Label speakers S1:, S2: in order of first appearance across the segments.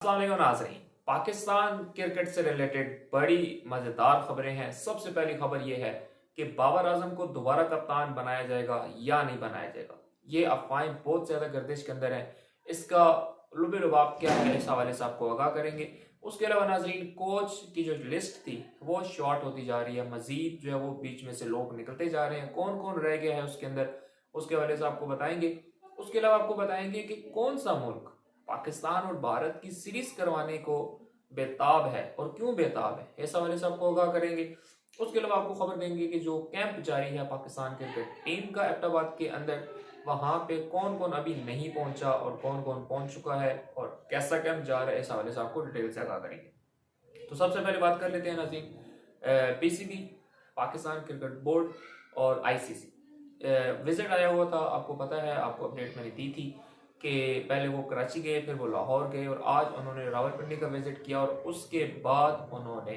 S1: अस्सलाम वालेकुम नाज़रीन। पाकिस्तान क्रिकेट से रिलेटेड बड़ी मज़ेदार खबरें हैं। सबसे पहली खबर यह है कि बाबर आजम को दोबारा कप्तान बनाया जाएगा या नहीं बनाया जाएगा। ये अफवाहें बहुत ज़्यादा गर्दिश के अंदर हैं। इसका लुबे लुबाब क्या है, इस हवाले से आपको आगाह करेंगे। उसके अलावा नाज़रीन, कोच की जो लिस्ट थी वो शॉर्ट होती जा रही है। मजीद जो है वो बीच में से लोग निकलते जा रहे हैं। कौन कौन रह गया है उसके अंदर, उसके हवाले से आपको बताएंगे। उसके अलावा आपको बताएंगे कि कौन सा मुल्क पाकिस्तान और भारत की सीरीज करवाने को बेताब है और क्यों बेताब है, इस हवाले से आपको आगाह करेंगे। उसके अलावा आपको खबर देंगे कि जो कैंप जारी है पाकिस्तान क्रिकेट टीम का एबटाबाद के अंदर, वहां पे कौन कौन अभी नहीं पहुंचा और कौन कौन पहुंच चुका है और कैसा कैंप जा रहा है, इस हवाले से आपको डिटेल से आगाह करेंगे। तो सबसे पहले बात कर लेते हैं नाज़रीन, पीसीबी, पाकिस्तान क्रिकेट बोर्ड और आईसीसी विजिट आया हुआ था। आपको पता है, आपको अपडेट मैंने दी थी कि पहले वो कराची गए, फिर वो लाहौर गए और आज उन्होंने रावलपिंडी का विजिट किया। और उसके बाद उन्होंने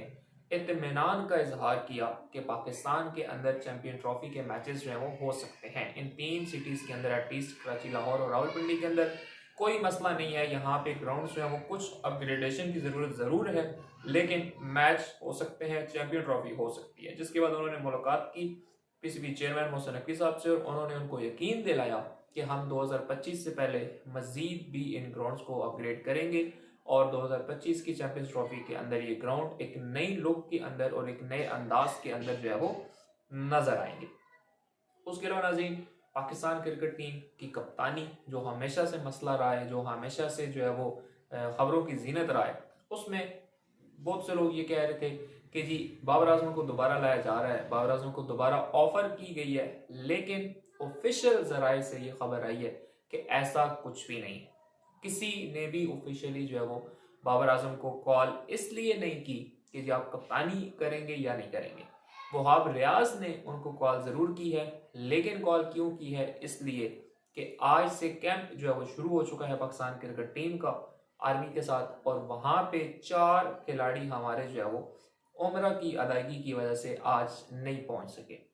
S1: इत्मीनान का इजहार किया कि पाकिस्तान के अंदर चैंपियन ट्रॉफी के मैचेस जो हैं वो हो सकते हैं इन तीन सिटीज़ के अंदर, एटलीस्ट कराची, लाहौर और रावलपिंडी के अंदर। कोई मसला नहीं है, यहाँ पे ग्राउंड जो है वो कुछ अपग्रेडेशन की ज़रूरत ज़रूर है, लेकिन मैच हो सकते हैं, चैंपियन ट्रॉफी हो सकती है। जिसके बाद उन्होंने मुलाकात की पीसीबी चेयरमैन मोहसिन नकवी साहब से और उन्होंने उनको यकीन दिलाया कि हम 2025 से पहले मजीद भी इन ग्राउंड्स को अपग्रेड करेंगे और 2025 की चैंपियंस ट्रॉफी के अंदर ये ग्राउंड एक नई लुक के अंदर और एक नए अंदाज के अंदर जो है वो नजर आएंगे। उसके अलावा नाज़रीन, पाकिस्तान क्रिकेट टीम की कप्तानी जो हमेशा से मसला रहा है, जो हमेशा से जो है वो खबरों की जीनत रहा है, उसमें बहुत से लोग ये कह रहे थे कि जी बाबर आजम को दोबारा लाया जा रहा है, बाबर आजम को दोबारा ऑफर की गई है, लेकिन ऑफिशियल जराए से ये खबर आई है कि ऐसा कुछ भी नहीं है। किसी ने भी ऑफिशियली जो है वो बाबर आजम को कॉल इसलिए नहीं की कि जी आप कप्तानी करेंगे या नहीं करेंगे। वहाब रियाज ने उनको कॉल जरूर की है, लेकिन कॉल क्यों की है, इसलिए कि आज से कैंप जो है वो शुरू हो चुका है पाकिस्तान क्रिकेट टीम का आर्मी के साथ, और वहां पे 4 खिलाड़ी हमारे जो है वो उम्र की अदायगी की वजह से आज नहीं पहुंच सके।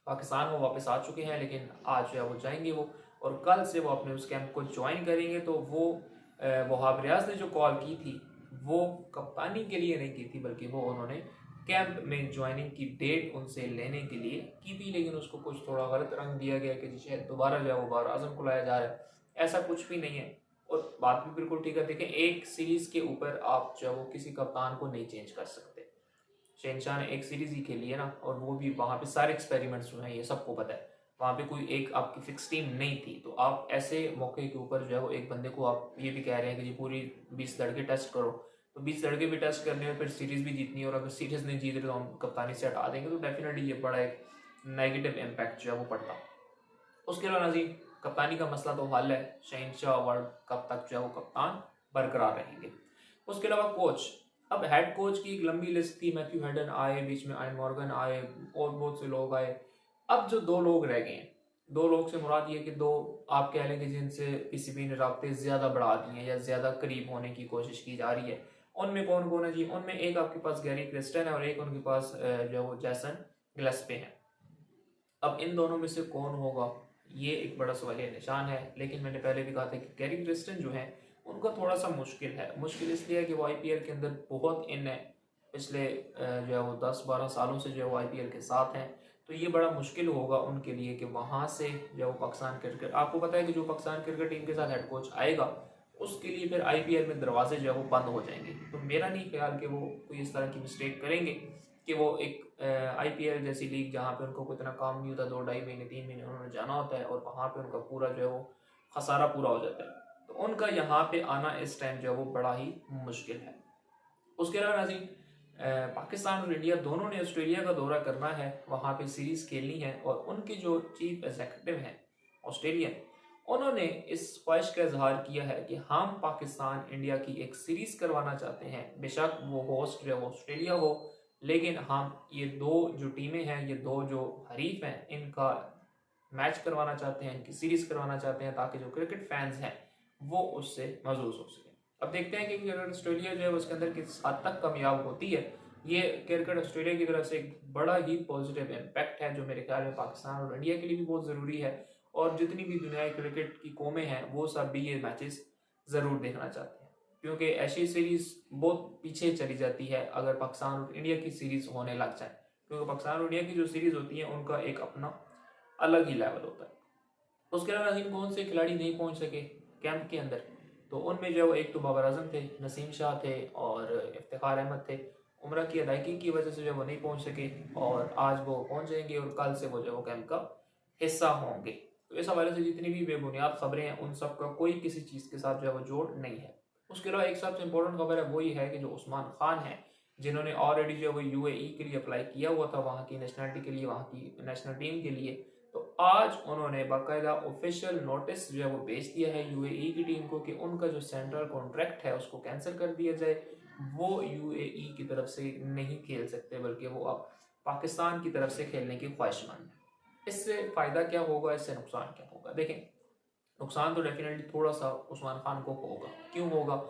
S1: पाकिस्तान वो वापस आ चुके हैं, लेकिन आज जो है वो जाएंगे वो, और कल से वो अपने उस कैंप को ज्वाइन करेंगे। तो वो वहाब रियाज ने जो कॉल की थी वो कप्तानी के लिए नहीं की थी, बल्कि वो उन्होंने कैंप में ज्वाइनिंग की डेट उनसे लेने के लिए की थी। लेकिन उसको कुछ थोड़ा गलत रंग दिया गया कि शायद दोबारा जो है वो बाबर आजम को लाया जा रहा है। ऐसा कुछ भी नहीं है और बात भी बिल्कुल ठीक है। देखें, एक सीरीज के ऊपर आप जो है वो किसी कप्तान को नहीं चेंज कर सकते। शहनशाह ने एक सीरीज ही खेली है ना, और वो भी वहां पे सारे एक्सपेरिमेंट्स हुए हैं, ये सबको पता है। वहां पे कोई एक आपकी फिक्स टीम नहीं थी, तो आप ऐसे मौके के ऊपर जो है वो एक बंदे को आप ये भी कह रहे हैं कि जी पूरी 20 लड़के टेस्ट करो, तो 20 लड़के भी टेस्ट करने और फिर सीरीज भी जीतनी है, और अगर सीरीज नहीं जीत रहे तो हम कप्तानी से हटा देंगे, तो डेफिनेटली ये बड़ा एक नेगेटिव इम्पैक्ट जो है वो पड़ता। उसके अलावा नजीर, कप्तानी का मसला तो हल है, शहनशाह वर्ल्ड कप तक जो है वो कप्तान बरकरार रहेंगे। उसके अलावा कोच, अब हेड कोच की एक लंबी लिस्ट थी। मैथ्यू हेडन आए, बीच में आयन मॉर्गन आए और बहुत से लोग आए। अब जो 2 लोग रह गए हैं, 2 लोग से मुराद ये कि 2 आप कह लें कि जिनसे पीसीबी ने राब्ते ज्यादा बढ़ा दिए हैं या ज्यादा करीब होने की कोशिश की जा रही है। उनमें कौन कौन है जी? उनमें एक आपके पास गैरी क्रिस्टन है और एक उनके पास जो है वो जैसन गिलस्पे है। अब इन दोनों में से कौन होगा, ये एक बड़ा सवालिया निशान है। लेकिन मैंने पहले भी कहा था कि गैरी क्रिस्टन जो है उनका थोड़ा सा मुश्किल है। मुश्किल इसलिए है कि वो आईपीएल के अंदर बहुत इन है, पिछले जो है वो 10-12 सालों से जो है वो आईपीएल के साथ हैं। तो ये बड़ा मुश्किल होगा उनके लिए कि वहाँ से जो है वो पाकिस्तान क्रिकेट, आपको पता है कि जो पाकिस्तान क्रिकेट टीम के साथ हेड कोच आएगा उसके लिए फिर आईपीएल में दरवाजे जो है वो बंद हो जाएंगे। तो मेरा नहीं ख्याल कि वो कोई इस तरह की मिस्टेक करेंगे कि वो एक आईपीएल जैसी लीग जहाँ पे उनको कोई इतना काम नहीं होता, 2-2.5 महीने 3 महीने उन्होंने जाना होता है और वहाँ पे उनका पूरा जो है वो खसारा पूरा हो जाता है, तो उनका यहाँ पे आना इस टाइम जो है वो बड़ा ही मुश्किल है। उसके अलावा नाज़रीन, पाकिस्तान और इंडिया दोनों ने ऑस्ट्रेलिया का दौरा करना है, वहाँ पे सीरीज खेलनी है, और उनके जो चीफ एग्जीक्यूटिव हैं ऑस्ट्रेलियन, उन्होंने इस ख्वाहिश का इजहार किया है कि हम पाकिस्तान इंडिया की एक सीरीज करवाना चाहते हैं। बेशक वो होस्ट जो है वो ऑस्ट्रेलिया हो, लेकिन हम ये 2 जो टीमें हैं, ये 2 जो हरीफ हैं, इनका मैच करवाना चाहते हैं, इनकी सीरीज करवाना चाहते हैं, ताकि जो क्रिकेट फैंस हैं वो उससे महसूस हो सके। अब देखते हैं कि अगर ऑस्ट्रेलिया जो है उसके अंदर किस हद तक कामयाब होती है। ये क्रिकेट ऑस्ट्रेलिया की तरफ से एक बड़ा ही पॉजिटिव इम्पैक्ट है, जो मेरे ख्याल में पाकिस्तान और इंडिया के लिए भी बहुत ज़रूरी है, और जितनी भी दुनिया क्रिकेट की कौमें हैं वो सब भी ये मैचेस ज़रूर देखना चाहते हैं। क्योंकि एशिया सीरीज बहुत पीछे चली जाती है अगर पाकिस्तान और इंडिया की सीरीज होने लग जाए, क्योंकि पाकिस्तान और इंडिया की जो सीरीज होती है उनका एक अपना अलग ही लेवल होता है। उसके अलावा नसीम कौन से खिलाड़ी नहीं पहुंच सके कैंप के अंदर, तो उनमें जो है वो एक तो बाबर आजम थे, नसीम शाह थे और इफ्तिखार अहमद थे। उम्र की अदायगी की वजह से जो वो नहीं पहुंच सके और आज वो पहुंच जाएंगे और कल से वो जो वो कैंप का हिस्सा होंगे। तो इस हवाले से जितनी भी बेबुनियाद खबरें हैं उन सब का कोई किसी चीज़ के साथ जो है वो जोड़ नहीं है। उसके अलावा एक सबसे इम्पोर्टेंट खबर है वो ये है कि जो उस्मान खान है, जिन्होंने ऑलरेडी जो है वो यूएई के लिए अप्लाई किया हुआ था, वहाँ की नेशनलिटी के लिए, वहाँ की नेशनल टीम के लिए, तो आज उन्होंने बाकायदा ऑफिशियल नोटिस जो है वो भेज दिया है यूएई की टीम को कि उनका जो सेंट्रल कॉन्ट्रैक्ट है उसको कैंसिल कर दिया जाए। वो यूएई की तरफ से नहीं खेल सकते बल्कि वो अब पाकिस्तान की तरफ से खेलने की ख्वाहिशमंद है। इससे फ़ायदा क्या होगा, इससे नुकसान क्या होगा? देखें, नुकसान तो डेफिनेटली थोड़ा सा उस्मान खान को होगा। क्यों होगा?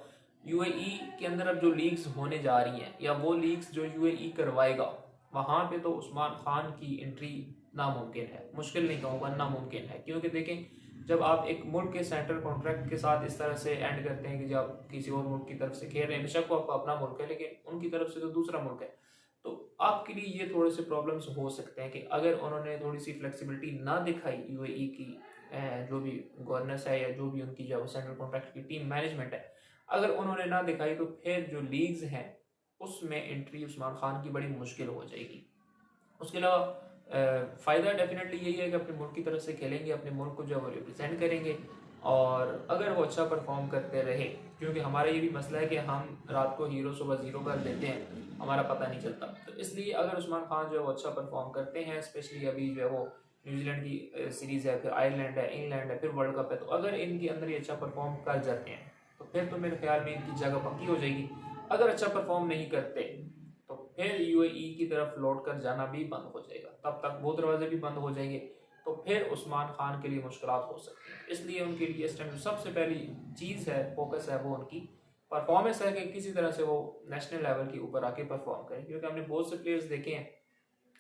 S1: यूएई के अंदर अब जो लीग्स होने जा रही हैं या वो लीग्स जो यूएई करवाएगा, वहाँ पे तो उस्मान खान की एंट्री नामुमकिन है। मुश्किल नहीं कहूँगा, नामुमकिन है। क्योंकि देखें, जब आप एक मुल्क के सेंट्रल कॉन्ट्रैक्ट के साथ इस तरह से एंड करते हैं कि जब आप किसी और मुल्क की तरफ से खेल रहे हैं, बेशक वो आपका अपना मुल्क है लेकिन उनकी तरफ से तो दूसरा मुल्क है, तो आपके लिए ये थोड़े से प्रॉब्लम्स हो सकते हैं कि अगर उन्होंने थोड़ी सी फ्लेक्सिबिलिटी ना दिखाई यूएई की जो भी गवर्नेंस है या जो भी उनकी जो सेंट्रल कॉन्ट्रैक्ट की टीम मैनेजमेंट है, अगर उन्होंने ना दिखाई तो फिर जो लीग्स हैं उसमें एंट्री उस्मान खान की बड़ी मुश्किल हो जाएगी। उसके अलावा फ़ायदा डेफिनेटली यही है कि अपने मुल्क की तरफ से खेलेंगे, अपने मुल्क को जो वो रिप्रेजेंट करेंगे और अगर वो अच्छा परफॉर्म करते रहे, क्योंकि हमारा ये भी मसला है कि हम रात को हीरो सुबह ज़ीरो कर देते हैं, हमारा पता नहीं चलता। तो इसलिए अगर उस्मान खान जो है वो अच्छा परफॉर्म करते हैं, स्पेशली अभी जो है वो न्यूजीलैंड की सीरीज़ है, फिर आयरलैंड है, इंग्लैंड है, फिर वर्ल्ड कप है, तो अगर इनके अंदर ये अच्छा परफॉर्म कर जाते हैं तो फिर तो मेरे ख्याल में इनकी जगह पक्की हो जाएगी। अगर अच्छा परफॉर्म नहीं करते तो फिर यूएई की तरफ लौट कर जाना भी बंद हो जाएगा, तब तक वो दरवाजे भी बंद हो जाएंगे, तो फिर उस्मान खान के लिए मुश्किलात हो सकती हैं। इसलिए उनके लिए इस टाइम जो सबसे पहली चीज़ है, फोकस है, वो उनकी परफॉर्मेंस है कि किसी तरह से वो नेशनल लेवल के ऊपर आके परफॉर्म करें। क्योंकि हमने बहुत से प्लेयर्स देखे हैं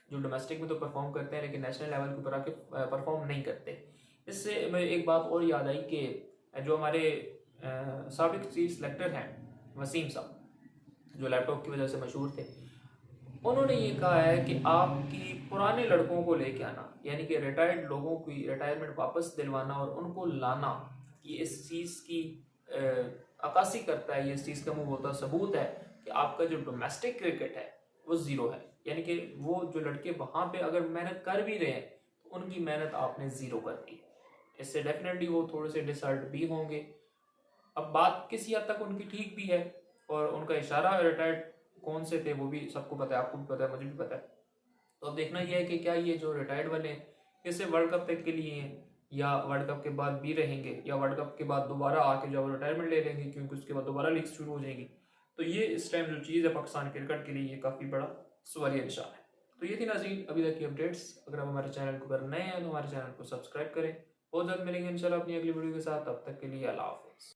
S1: जो डोमेस्टिक में तो परफॉर्म करते हैं लेकिन नेशनल लेवल के ऊपर आके परफॉर्म नहीं करते। इससे मुझे एक बात और याद आई कि जो हमारे साबिक चीफ सेलेक्टर हैं वसीम साहब, जो लैपटॉप की वजह से मशहूर थे, उन्होंने ये कहा है कि आपकी पुराने लड़कों को लेके आना, यानी कि रिटायर्ड लोगों की रिटायरमेंट वापस दिलवाना और उनको लाना, ये इस चीज़ की अक्कासी करता है, ये इस चीज़ का मुंह होता सबूत है कि आपका जो डोमेस्टिक क्रिकेट है वो ज़ीरो है। यानी कि वो जो लड़के वहाँ पे अगर मेहनत कर भी रहे हैं तो उनकी मेहनत आपने ज़ीरो कर दी है। इससे डेफिनेटली वो थोड़े से डिसहर्ट भी होंगे। अब बात किसी हद तक उनकी ठीक भी है और उनका इशारा रिटायर्ड कौन से थे वो भी सबको पता है, आपको भी पता है, मुझे भी पता है। तो अब देखना यह है कि क्या ये जो रिटायर्ड वाले हैं ये सिर्फ वर्ल्ड कप तक के लिए हैं या वर्ल्ड कप के बाद भी रहेंगे या वर्ल्ड कप के बाद दोबारा आके जब रिटायरमेंट ले लेंगे, क्योंकि उसके बाद दोबारा लीग शुरू हो जाएगी। तो ये इस टाइम जो चीज़ है पाकिस्तान क्रिकेट के लिए ये काफ़ी बड़ा सवालिया निशान है। तो ये थी नाज़रीन अभी तक की अपडेट्स। अगर आप हमारे चैनल को अगर नए हैं तो हमारे चैनल को सब्सक्राइब करें। बहुत जल्द मिलेंगे इंशाल्लाह अपनी अगली वीडियो के साथ। तब तक के लिए अल्लाह हाफ़िज़।